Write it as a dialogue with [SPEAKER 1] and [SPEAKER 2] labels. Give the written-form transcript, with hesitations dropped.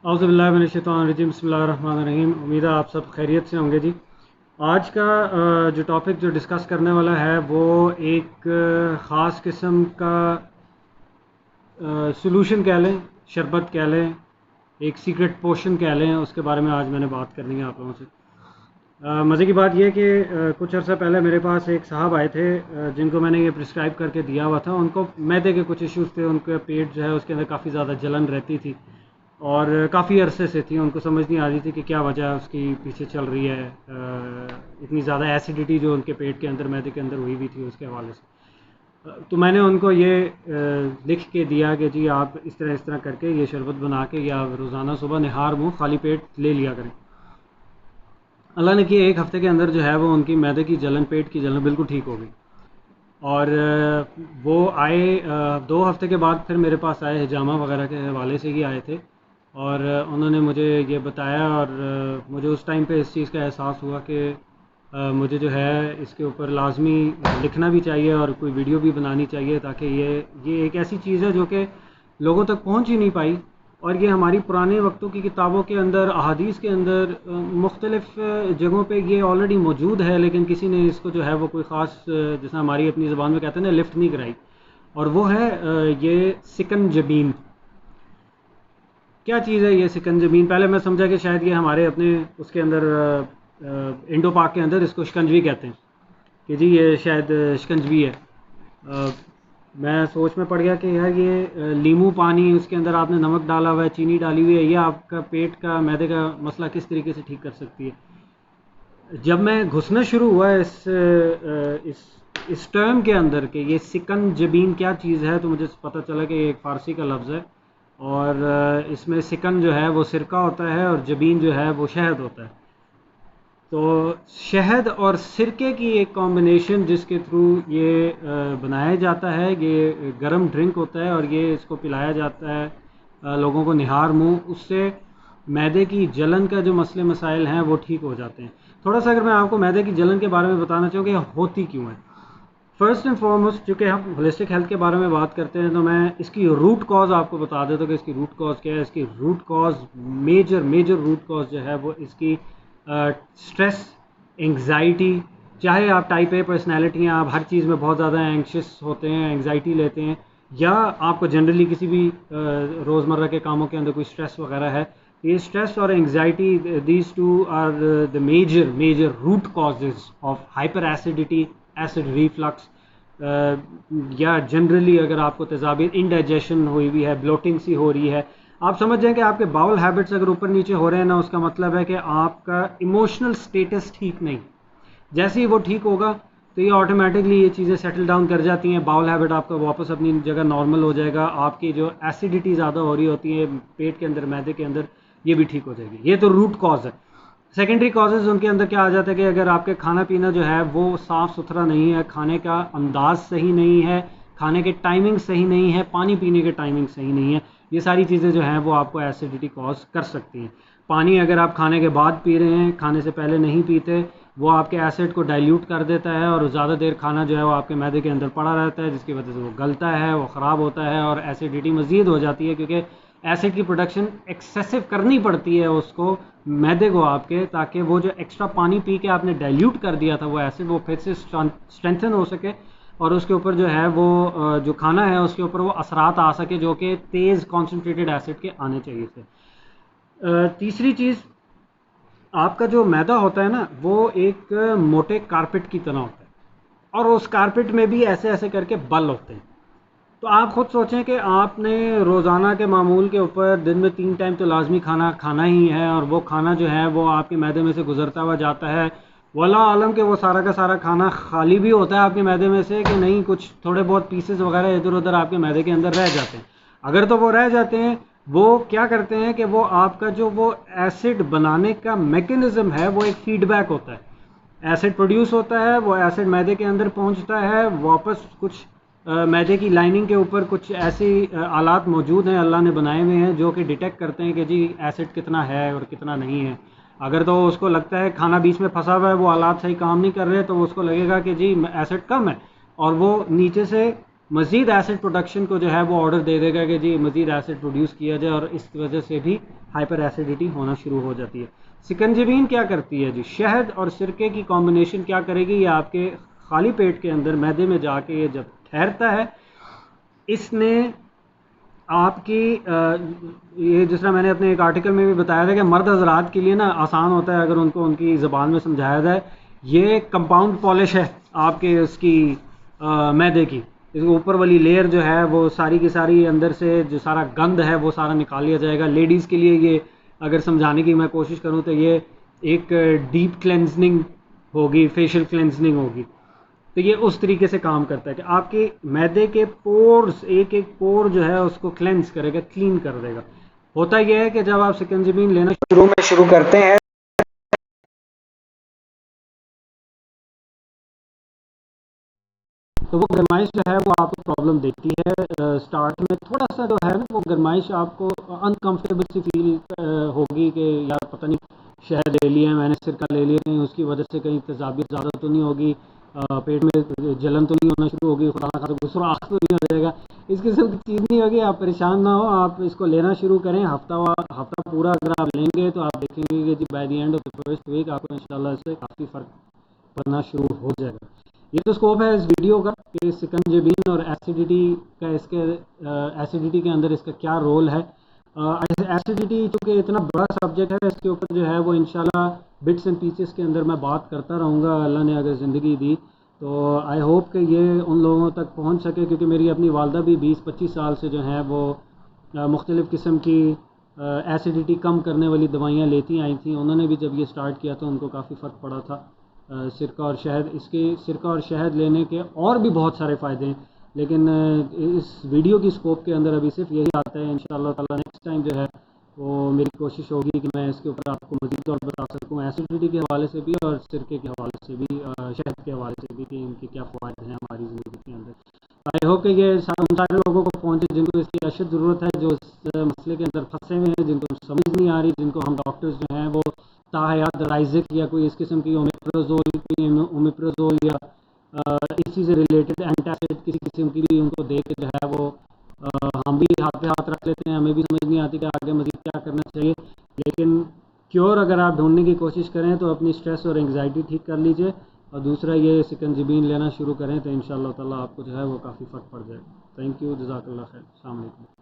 [SPEAKER 1] اعوذ باللہ من الشیطان الرجیم، بسم اللہ الرحمن الرحیم۔ امید ہے آپ سب خیریت سے ہوں گے جی۔ آج کا جو ٹاپک جو ڈسکس کرنے والا ہے وہ ایک خاص قسم کا سولوشن کہہ لیں، شربت کہہ لیں، ایک سیکرٹ پوشن کہہ لیں، اس کے بارے میں آج میں نے بات کرنی ہے آپ لوگوں سے۔ مزے کی بات یہ ہے کہ کچھ عرصہ پہلے میرے پاس ایک صاحب آئے تھے جن کو میں نے یہ پرسکرائب کر کے دیا ہوا تھا۔ ان کو معدے کے کچھ ایشوز تھے، ان کا پیٹ جو ہے اس کے اندر کافی زیادہ جلن رہتی تھی اور کافی عرصے سے تھی۔ ان کو سمجھ نہیں آ رہی تھی کہ کیا وجہ اس کی پیچھے چل رہی ہے، اتنی زیادہ ایسیڈیٹی جو ان کے پیٹ کے اندر معدے کے اندر ہوئی ہوئی تھی اس کے حوالے سے۔ تو میں نے ان کو یہ لکھ کے دیا کہ جی آپ اس طرح کر کے یہ شربت بنا کے یا روزانہ صبح نہار منہ خالی پیٹ لے لیا کریں۔ اللہ نے کیا ایک ہفتے کے اندر جو ہے وہ ان کی معدے کی جلن، پیٹ کی جلن بالکل ٹھیک ہو گئی۔ اور وہ آئے 2 ہفتے کے بعد پھر میرے پاس آئے، حجامہ وغیرہ کے حوالے سے ہی آئے تھے، اور انہوں نے مجھے یہ بتایا، اور مجھے اس ٹائم پہ اس چیز کا احساس ہوا کہ مجھے جو ہے اس کے اوپر لازمی لکھنا بھی چاہیے اور کوئی ویڈیو بھی بنانی چاہیے، تاکہ یہ ایک ایسی چیز ہے جو کہ لوگوں تک پہنچ ہی نہیں پائی، اور یہ ہماری پرانے وقتوں کی کتابوں کے اندر، احادیث کے اندر، مختلف جگہوں پہ یہ آلریڈی موجود ہے، لیکن کسی نے اس کو جو ہے وہ کوئی خاص جیسے ہماری اپنی زبان میں کہتے ہیں نا لفٹ نہیں کرائی، اور وہ ہے یہ سکنجبین۔ کیا چیز ہے یہ سکنجبین؟ پہلے میں سمجھا کہ شاید یہ ہمارے اپنے اس کے اندر انڈو پاک کے اندر اس کو شکنجوی کہتے ہیں، کہ جی یہ شاید شکنجوی ہے۔ میں سوچ میں پڑ گیا کہ یار یہ لیمو پانی، اس کے اندر آپ نے نمک ڈالا ہوا ہے، چینی ڈالی ہوئی ہے، یہ آپ کا پیٹ کا، معدے کا مسئلہ کس طریقے سے ٹھیک کر سکتی ہے؟ جب میں گھسنا شروع ہوا اس ٹرم کے اندر کہ یہ سکنجبین کیا چیز ہے، تو مجھے پتہ چلا کہ یہ ایک فارسی کا لفظ ہے، اور اس میں سکن جو ہے وہ سرکہ ہوتا ہے اور جبین جو ہے وہ شہد ہوتا ہے۔ تو شہد اور سرکے کی ایک کمبینیشن جس کے تھرو یہ بنایا جاتا ہے، یہ گرم ڈرنک ہوتا ہے اور یہ اس کو پلایا جاتا ہے لوگوں کو نہار منہ، اس سے معدے کی جلن کا جو مسئلے مسائل ہیں وہ ٹھیک ہو جاتے ہیں۔ تھوڑا سا اگر میں آپ کو معدے کی جلن کے بارے میں بتانا چاہوں کہ یہ ہوتی کیوں ہے۔ فرسٹ اینڈ فارموسٹ، چونکہ ہم ہولسٹک ہیلتھ کے بارے میں بات کرتے ہیں، تو میں اس کی روٹ کاز آپ کو بتا دیتا ہوں کہ اس کی روٹ کاز کیا ہے۔ اس کی root cause, major root cause جو ہے وہ اس کی اسٹریس، انگزائٹی، چاہے آپ ٹائپ اے پرسنالٹی ہیں، آپ ہر چیز میں بہت زیادہ اینکشس ہوتے ہیں، انگزائٹی لیتے ہیں، یا آپ کو جنرلی کسی بھی روزمرہ کے کاموں کے اندر کوئی اسٹریس وغیرہ ہے، یہ اسٹریس اور anxiety, these two are the major root causes of hyperacidity, acid reflux, یا جنرلی اگر آپ کو تیزابیت، انڈائجیشن ہوئی ہوئی ہے، بلوٹنگ سی ہو رہی ہے، آپ سمجھ جائیں کہ آپ کے باؤل ہیبٹس اگر اوپر نیچے ہو رہے ہیں نا، اس کا مطلب ہے کہ آپ کا ایموشنل سٹیٹس ٹھیک نہیں۔ جیسے ہی وہ ٹھیک ہوگا تو یہ آٹومیٹکلی یہ چیزیں سیٹل ڈاؤن کر جاتی ہیں، باؤل ہیبٹ آپ کا واپس اپنی جگہ نارمل ہو جائے گا، آپ کی جو ایسیڈیٹی زیادہ ہو رہی ہوتی ہے پیٹ کے اندر، معدے کے اندر، یہ بھی ٹھیک ہو جائے گی۔ یہ تو روٹ کاز ہے۔ سیکنڈری کازز ان کے اندر کیا آ جاتا ہے کہ اگر آپ کے کھانا پینا جو ہے وہ صاف ستھرا نہیں ہے، کھانے کا انداز صحیح نہیں ہے، کھانے کے ٹائمنگ صحیح نہیں ہے، پانی پینے کے ٹائمنگ صحیح نہیں ہے، یہ ساری چیزیں جو ہیں وہ آپ کو ایسیڈیٹی کاز کر سکتی ہیں۔ پانی اگر آپ کھانے کے بعد پی رہے ہیں، کھانے سے پہلے نہیں پیتے، وہ آپ کے ایسڈ کو ڈائلیوٹ کر دیتا ہے، اور زیادہ دیر کھانا جو ہے وہ آپ کے معدے کے اندر پڑا رہتا ہے، جس کی وجہ سے وہ گلتا ہے، وہ خراب ہوتا ہے، اور ایسیڈیٹی مزید ہو جاتی ہے، کیونکہ ایسڈ کی پروڈکشن ایکسیسو کرنی پڑتی ہے اس کو، معدے کو آپ کے، تاکہ وہ جو ایکسٹرا پانی پی کے آپ نے ڈائلیوٹ کر دیا تھا وہ ایسڈ، وہ پھر سے اسٹرینتھن ہو سکے، اور اس کے اوپر جو ہے وہ جو کھانا ہے اس کے اوپر وہ اثرات آ سکے جو کہ تیز کانسنٹریٹڈ ایسڈ کے آنے چاہیے تھے۔ تیسری چیز، آپ کا جو معدہ ہوتا ہے نا وہ ایک موٹے کارپٹ کی طرح ہوتا ہے، اور اس کارپٹ میں بھی ایسے ایسے کر کے بل ہوتے ہیں۔ تو آپ خود سوچیں کہ آپ نے روزانہ کے معمول کے اوپر دن میں 3 ٹائم تو لازمی کھانا کھانا ہی ہے، اور وہ کھانا جو ہے وہ آپ کے معدے میں سے گزرتا ہوا جاتا ہے، واللہ عالم کہ وہ سارا کا سارا کھانا خالی بھی ہوتا ہے آپ کے معدے میں سے کہ نہیں، کچھ تھوڑے بہت پیسز وغیرہ ادھر ادھر آپ کے معدے کے اندر رہ جاتے ہیں۔ اگر تو وہ رہ جاتے ہیں، وہ کیا کرتے ہیں کہ وہ آپ کا جو وہ ایسڈ بنانے کا میکینزم ہے وہ ایک فیڈ بیک ہوتا ہے، ایسڈ پروڈیوس ہوتا ہے، وہ ایسڈ معدے کے اندر پہنچتا ہے، واپس کچھ معدے کی لائننگ کے اوپر کچھ ایسی آلات موجود ہیں اللہ نے بنائے ہوئے ہیں جو کہ ڈیٹیکٹ کرتے ہیں کہ جی ایسڈ کتنا ہے اور کتنا نہیں ہے۔ اگر تو اس کو لگتا ہے کھانا بیچ میں پھنسا ہوا ہے، وہ آلات صحیح کام نہیں کر رہے، تو اس کو لگے گا کہ جی ایسڈ کم ہے، اور وہ نیچے سے مزید ایسڈ پروڈکشن کو جو ہے وہ آرڈر دے دے گا کہ جی مزید ایسڈ پروڈیوس کیا جائے، اور اس وجہ سے بھی ہائپر ایسیڈیٹی ہونا شروع ہو جاتی ہے۔ سکنجبین کیا کرتی ہے جی؟ شہد اور سرکے کی کمبینیشن کیا کرے گی؟ یہ آپ کے خالی پیٹ کے اندر معدے میں جا کے یہ جب ٹھہرتا ہے، اس نے آپ کی یہ جس طرح میں نے اپنے ایک آرٹیکل میں بھی بتایا تھا کہ مرد حضرات کے لیے نا آسان ہوتا ہے اگر ان کو ان کی زبان میں سمجھایا جائے، یہ کمپاؤنڈ پالش ہے آپ کے اس کی معدے کی، اس اوپر والی لیئر جو ہے وہ ساری کی ساری اندر سے جو سارا گند ہے وہ سارا نکال لیا جائے گا۔ لیڈیز کے لیے یہ اگر سمجھانے کی میں کوشش کروں تو یہ ایک ڈیپ کلینزنگ ہوگی، فیشل کلینزنگ ہوگی۔ تو یہ اس طریقے سے کام کرتا ہے کہ آپ کے معدے کے پورز، ایک ایک پور جو ہے اس کو کلینز کرے گا، کلین کر دے گا۔ ہوتا یہ ہے کہ جب آپ سکنجبین لینا شروع کرتے ہیں تو وہ گرمائش جو ہے وہ آپ کو پرابلم دیتی ہے۔ سٹارٹ میں تھوڑا سا جو ہے نا وہ گرمائش آپ کو انکمفرٹیبل سی فیل ہوگی کہ یار پتہ نہیں شہد لے لیا ہے میں نے، سرکہ لے لیا، کہیں اس کی وجہ سے کہیں تیزابیت زیادہ تو نہیں ہوگی، پیٹ میں جلن تو نہیں ہونا شروع ہوگی، خدا نہ خاصا سوراخ تو نہیں ہو جائے گا، اس قسم کی چیز نہیں ہوگی۔ آپ پریشان نہ ہو، آپ اس کو لینا شروع کریں۔ ہفتہ پورا اگر آپ لیں گے تو آپ دیکھیں گے کہ جی by the end of the first week آپ کو انشاءاللہ اس سے کافی فرق پڑنا شروع ہو جائے گا۔ یہ تو اسکوپ ہے اس ویڈیو کا کہ سکنجبین اور ایسیڈیٹی کا، اس کے ایسیڈیٹی کے اندر اس کا کیا رول ہے۔ ایسیڈیٹی چونکہ اتنا بڑا سبجیکٹ ہے، اس کے اوپر جو ہے وہ انشاءاللہ بٹس اینڈ پیسز کے اندر میں بات کرتا رہوں گا، اللہ نے اگر زندگی دی تو۔ آئی ہوپ کہ یہ ان لوگوں تک پہنچ سکے، کیونکہ میری اپنی والدہ بھی 20-25 سال سے جو ہیں وہ مختلف قسم کی ایسیڈیٹی کم کرنے والی دوائیاں لیتی آئی تھیں۔ انہوں نے بھی جب یہ سٹارٹ کیا تو ان کو کافی فرق پڑا تھا۔ سرکہ اور شہد، اس کے سرکہ اور شہد لینے کے اور بھی بہت سارے فائدے ہیں، لیکن اس ویڈیو کی سکوپ کے اندر ابھی صرف یہی آتا ہے۔ انشاءاللہ تعالیٰ نیکسٹ ٹائم جو ہے وہ میری کوشش ہوگی کہ میں اس کے اوپر آپ کو مزید طور بتا سکوں، ایسیڈیٹی کے حوالے سے بھی اور سرکے کے حوالے سے بھی، شہد کے حوالے سے بھی، کہ ان کے کیا فوائد ہیں ہماری زندگی کے اندر۔ آئی ہوپ کہ یہ ان سارے لوگوں کو پہنچے جن کو اس کی اشد ضرورت ہے، جو اس مسئلے کے اندر پھنسے ہوئے ہیں، جن کو سمجھ نہیں آ رہی، جن کو ہم ڈاکٹرز جو ہیں وہ تاحیات رائزک یا کوئی اس قسم کی اومیپرازول یا اسی سے ریلیٹڈ اینٹاسڈ کسی قسم کی بھی ان کو دے کے جو ہے وہ ہم بھی ہاتھ پہ ہاتھ رکھ لیتے ہیں، ہمیں بھی سمجھ نہیں آتی کہ آگے مزید کیا کرنا چاہیے۔ لیکن کیور اگر آپ ڈھونڈنے کی کوشش کریں تو اپنی سٹریس اور انگزائٹی ٹھیک کر لیجئے، اور دوسرا یہ سکنجبین لینا شروع کریں تو انشاءاللہ تعالیٰ آپ کو جو ہے وہ کافی فرق پڑ جائے گا۔ تھینک یو، جزاک اللہ خیر، السلام علیکم۔